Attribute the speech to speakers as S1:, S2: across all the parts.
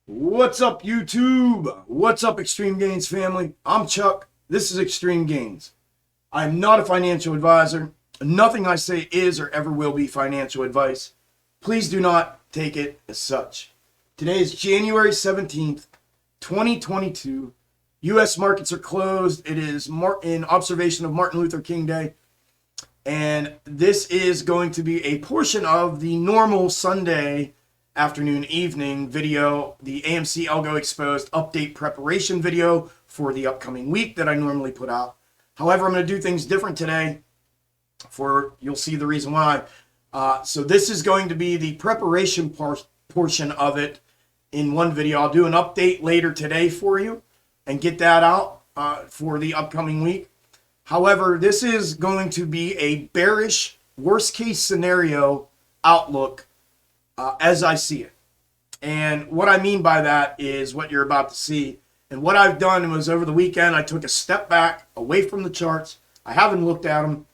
S1: What's up, YouTube? What's up, Xtreme Gainz family? I'm Chuck. This is Xtreme Gainz. I'm not a financial advisor. Nothing I say is or ever will be financial advice. Please do not take it as such. Today is January 17th, 2022. U.S. markets are closed. It is in observation of Martin Luther King Day. And this is going to be a portion of the normal Sunday afternoon evening video, the AMC Algo exposed update preparation video for the upcoming week that I normally put out. However, I'm going to do things different today you'll see the reason why. So this is going to be the preparation portion of it in one video. I'll do an update later today for you and get that out for the upcoming week. However, this is going to be a bearish worst case scenario outlook as I see it. And what I mean by that is what you're about to see. And what I've done was over the weekend, I took a step back away from the charts. I haven't looked at them.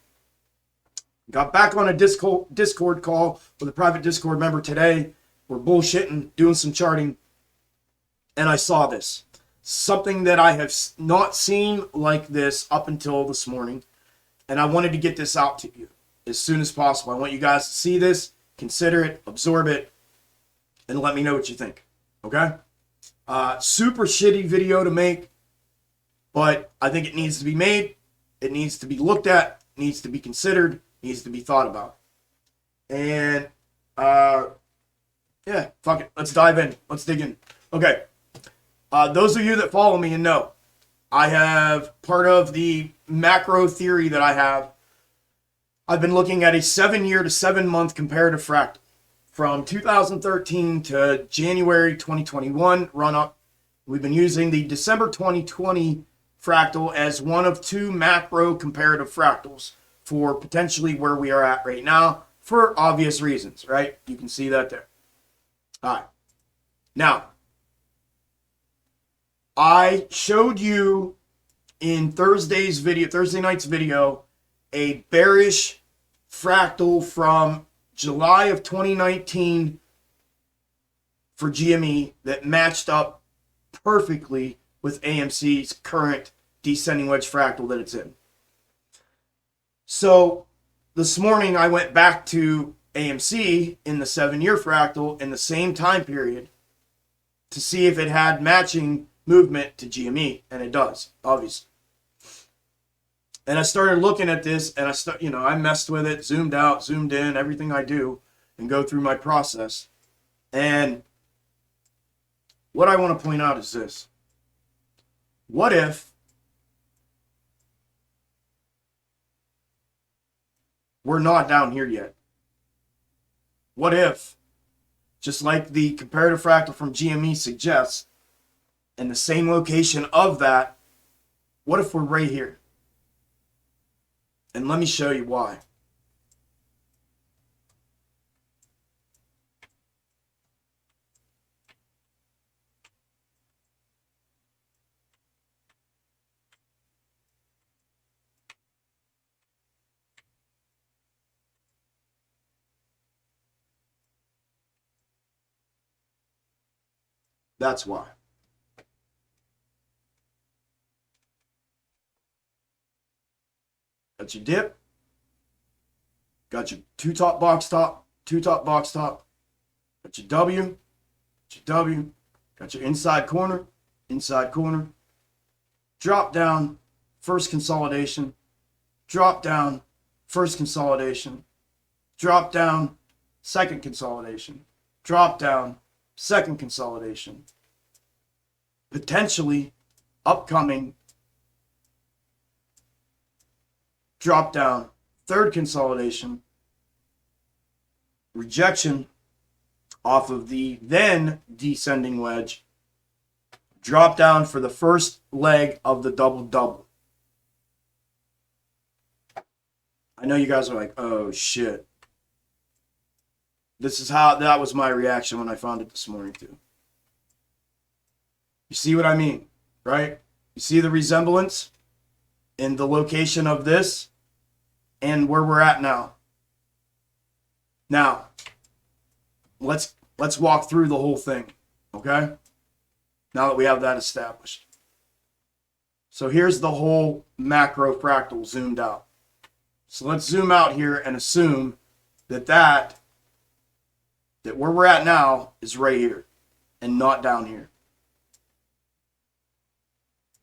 S1: Got back on a Discord call with a private Discord member today. We're bullshitting, doing some charting. And I saw this. Something that I have not seen like this up until this morning. And I wanted to get this out to you as soon as possible. I want you guys to see this, consider it, absorb it, and let me know what you think. Okay? Super shitty video to make, but I think it needs to be made. It needs to be looked at, needs to be considered, needs to be thought about. And yeah, fuck it. Let's dive in. Let's dig in. Okay. Those of you that follow me and know, I have part of the macro theory that I have. I've been looking at a 7-year to 7-month comparative fractal from 2013 to January 2021 run up. We've been using the December 2020 fractal as one of 2 macro comparative fractals for potentially where we are at right now for obvious reasons, right? You can see that there. All right. Now, I showed you in Thursday night's video, a bearish fractal from July of 2019 for GME that matched up perfectly with AMC's current descending wedge fractal that it's in. So this morning I went back to AMC in the 7-year fractal in the same time period to see if it had matching movement to GME, and it does, obviously. And I started looking at this, and I messed with it, zoomed out, zoomed in, everything I do, and go through my process. And what I want to point out is this. What if we're not down here yet? What if, just like the comparative fractal from GME suggests, in the same location of that, what if we're right here? And let me show you why. That's why. Got your dip. Got your 2 top box top, 2 top box top. Got your W. Got your inside corner. Drop down, first consolidation. Drop down, first consolidation. Drop down, second consolidation. Drop down, second consolidation. Potentially upcoming drop down, third consolidation, rejection off of the then descending wedge, drop down for the first leg of the double-double. I know you guys are like, oh shit. That was my reaction when I found it this morning too. You see what I mean, right? You see the resemblance in the location of this and where we're at now. Now, let's walk through the whole thing, okay? now that we have that established. So here's the whole macro fractal zoomed out. So let's zoom out here and assume that where we're at now is right here and not down here.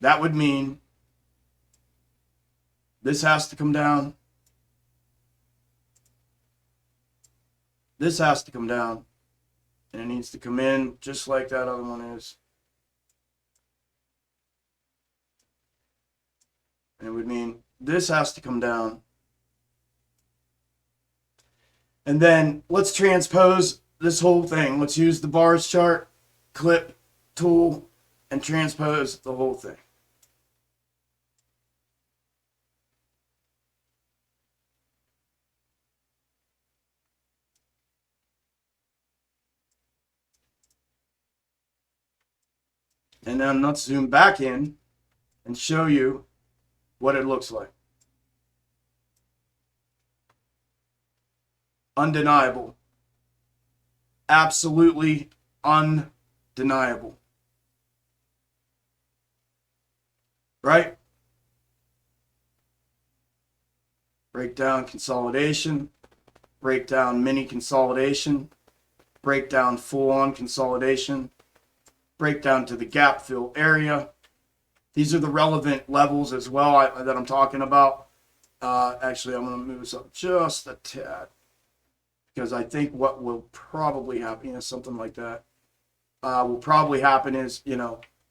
S1: That would mean this has to come down. This has to come down. And it needs to come in just like that other one is. And it would mean this has to come down. And then let's transpose this whole thing. Let's use the bars chart, clip tool, and transpose the whole thing. And then let's zoom back in and show you what it looks like. Undeniable. Absolutely undeniable. Right? Breakdown consolidation. Breakdown mini consolidation. Breakdown full-on consolidation. Breakdown to the gap fill area. These are the relevant levels as well that I'm talking about. Actually, I'm going to move this up just a tad, because I think what will probably happen is something like that. Will probably happen is,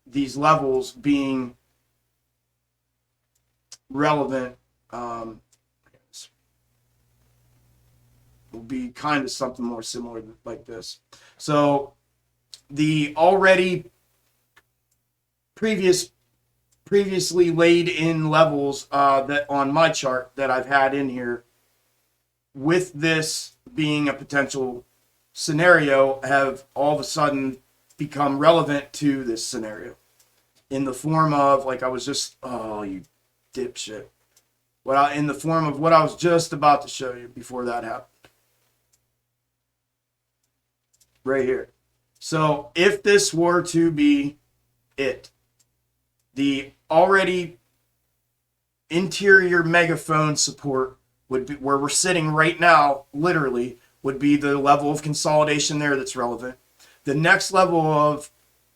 S1: these levels being relevant will be kind of something more similar like this. So the already previously laid in levels that on my chart that I've had in here, with this being a potential scenario, have all of a sudden become relevant to this scenario in the form of, like I was just, oh, you dipshit. In the form of what I was just about to show you before that happened. Right here. So if this were to be it, the already interior megaphone support would be where we're sitting right now, literally, would be the level of consolidation there that's relevant. The next level of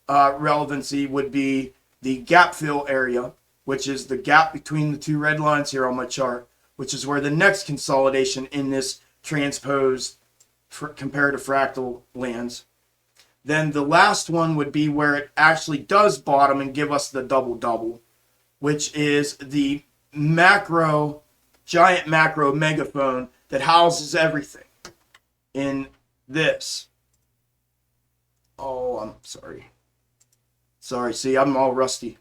S1: relevancy would be the gap fill area, which is the gap between the two red lines here on my chart, which is where the next consolidation in this transposed comparative fractal lands. Then the last one would be where it actually does bottom and give us the double-double, which is the giant macro megaphone that houses everything in this. Oh, I'm sorry. Sorry, see, I'm all rusty.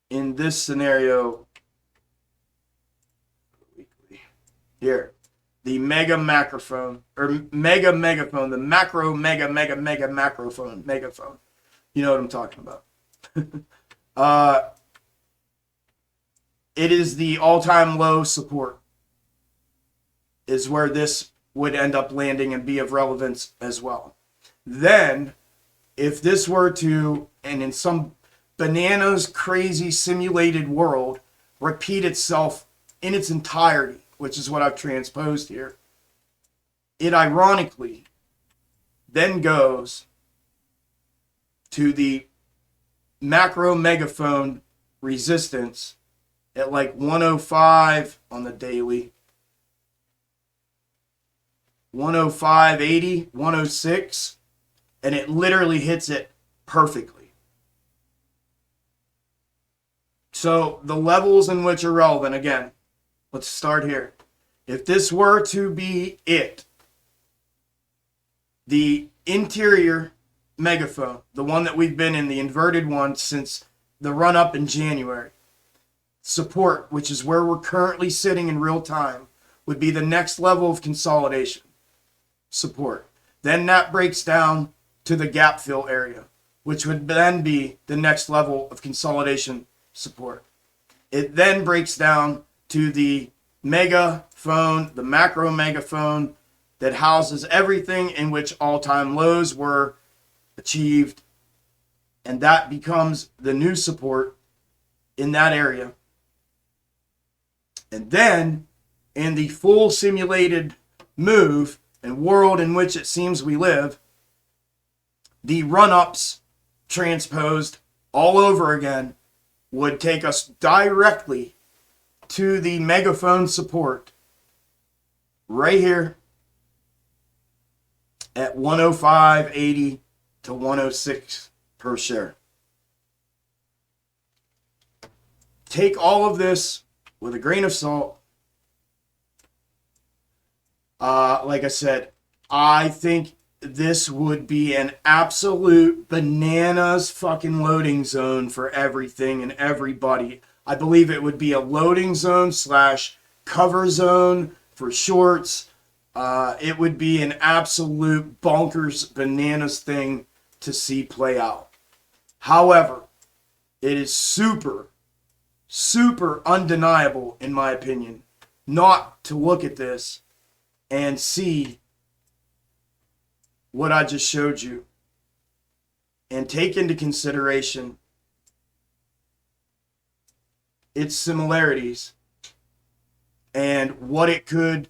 S1: In this scenario, here, the mega macrophone, or mega megaphone, the macro mega macrophone, megaphone. You know what I'm talking about. It is the all-time low support, is where this would end up landing and be of relevance as well. Then, if this were to, and in some bananas crazy simulated world, repeat itself in its entirety, which is what I've transposed here, it ironically then goes to the macro megaphone resistance at like 105 on the daily, 105.80, 106, and it literally hits it perfectly. So the levels in which are relevant, again, let's start here. If this were to be it, the interior megaphone, the one that we've been in, the inverted one since the run up in January, support, which is where we're currently sitting in real time, would be the next level of consolidation support. Then that breaks down to the gap fill area, which would then be the next level of consolidation support. It then breaks down to the megaphone, the macro megaphone, that houses everything in which all-time lows were achieved, and that becomes the new support in that area. And then in the full simulated move and world in which it seems we live, the run-ups transposed all over again would take us directly to the megaphone support right here at 105.80 to 106 per share. Take all of this with a grain of salt. Like I said, I think this would be an absolute bananas fucking loading zone for everything and everybody. I believe it would be a loading zone / cover zone for shorts. It would be an absolute bonkers bananas thing to see play out. However, it is super undeniable, in my opinion, not to look at this and see what I just showed you and take into consideration its similarities and what it could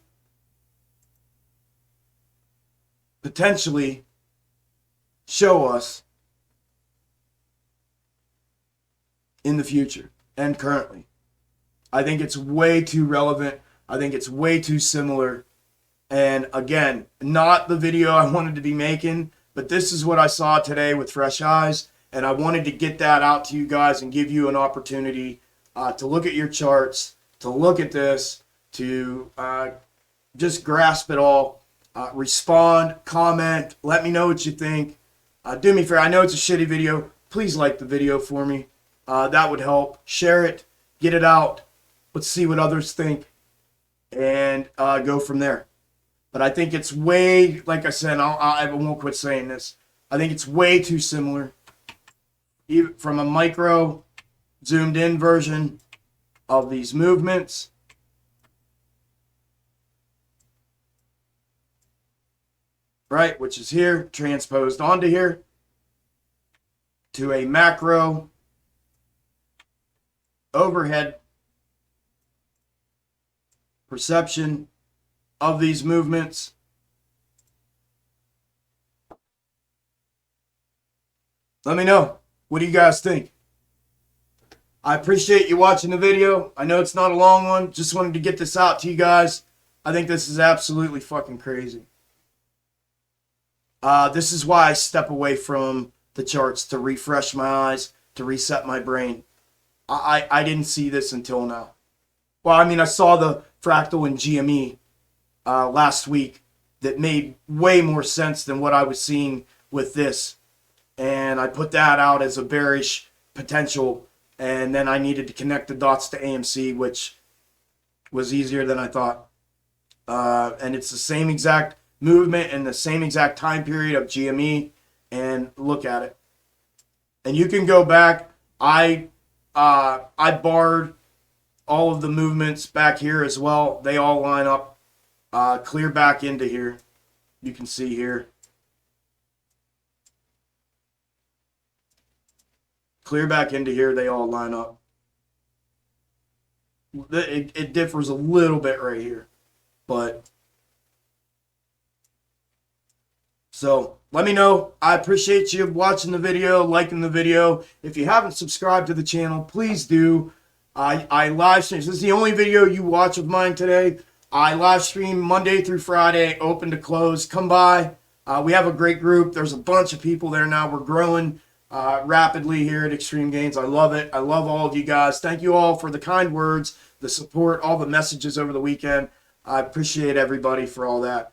S1: potentially show us in the future and currently. I think it's way too relevant. I think it's way too similar. And again, not the video I wanted to be making, but this is what I saw today with fresh eyes. And I wanted to get that out to you guys and give you an opportunity to look at your charts, to look at this, to just grasp it all. Respond, comment, let me know what you think. Do me a favor, I know it's a shitty video. Please like the video for me. That would help. Share it, get it out. Let's see what others think and go from there. But I think it's way, like I said, I won't quit saying this. I think it's way too similar. Even from a micro, zoomed in version of these movements. Right, which is here, transposed onto here. To a macro overhead perception of these movements. Let me know. What do you guys think? I appreciate you watching the video. I know it's not a long one. Just wanted to get this out to you guys. I think this is absolutely fucking crazy. This is why I step away from the charts, to refresh my eyes, to reset my brain. I didn't see this until now. Well, I mean, I saw the Fractal and GME last week that made way more sense than what I was seeing with this. And I put that out as a bearish potential. And then I needed to connect the dots to AMC, which was easier than I thought. And it's the same exact movement and the same exact time period of GME. And look at it. And you can go back. I barred all of the movements back here as well. They all line up clear back into here. You can see here. Clear back into here, they all line up. It differs a little bit right here. But, so, let me know. I appreciate you watching the video, liking the video. If you haven't subscribed to the channel, please do. I live stream. This is the only video you watch of mine today. I live stream Monday through Friday, open to close. Come by. We have a great group. There's a bunch of people there now. We're growing rapidly here at Xtreme Gainz. I love it. I love all of you guys. Thank you all for the kind words, the support, all the messages over the weekend. I appreciate everybody for all that.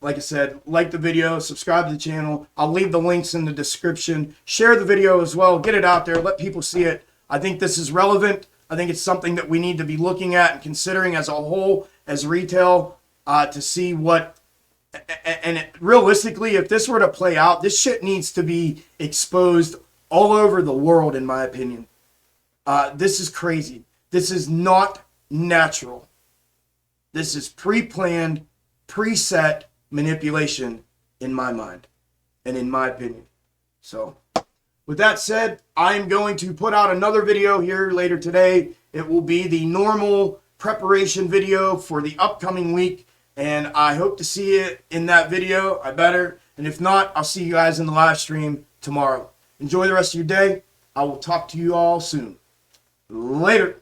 S1: Like I said, like the video, subscribe to the channel. I'll leave the links in the description. Share the video as well. Get it out there. Let people see it. I think this is relevant. I think it's something that we need to be looking at and considering as a whole, as retail, to see what... And realistically, if this were to play out, this shit needs to be exposed all over the world, in my opinion. This is crazy. This is not natural. This is pre-planned. preset manipulation in my mind and in my opinion. So with that said, I'm going to put out another video here later today. It will be the normal preparation video for the upcoming week, and I hope to see it in that video. I better. And if not, I'll see you guys in the live stream tomorrow. Enjoy the rest of your day. I will talk to you all soon. Later.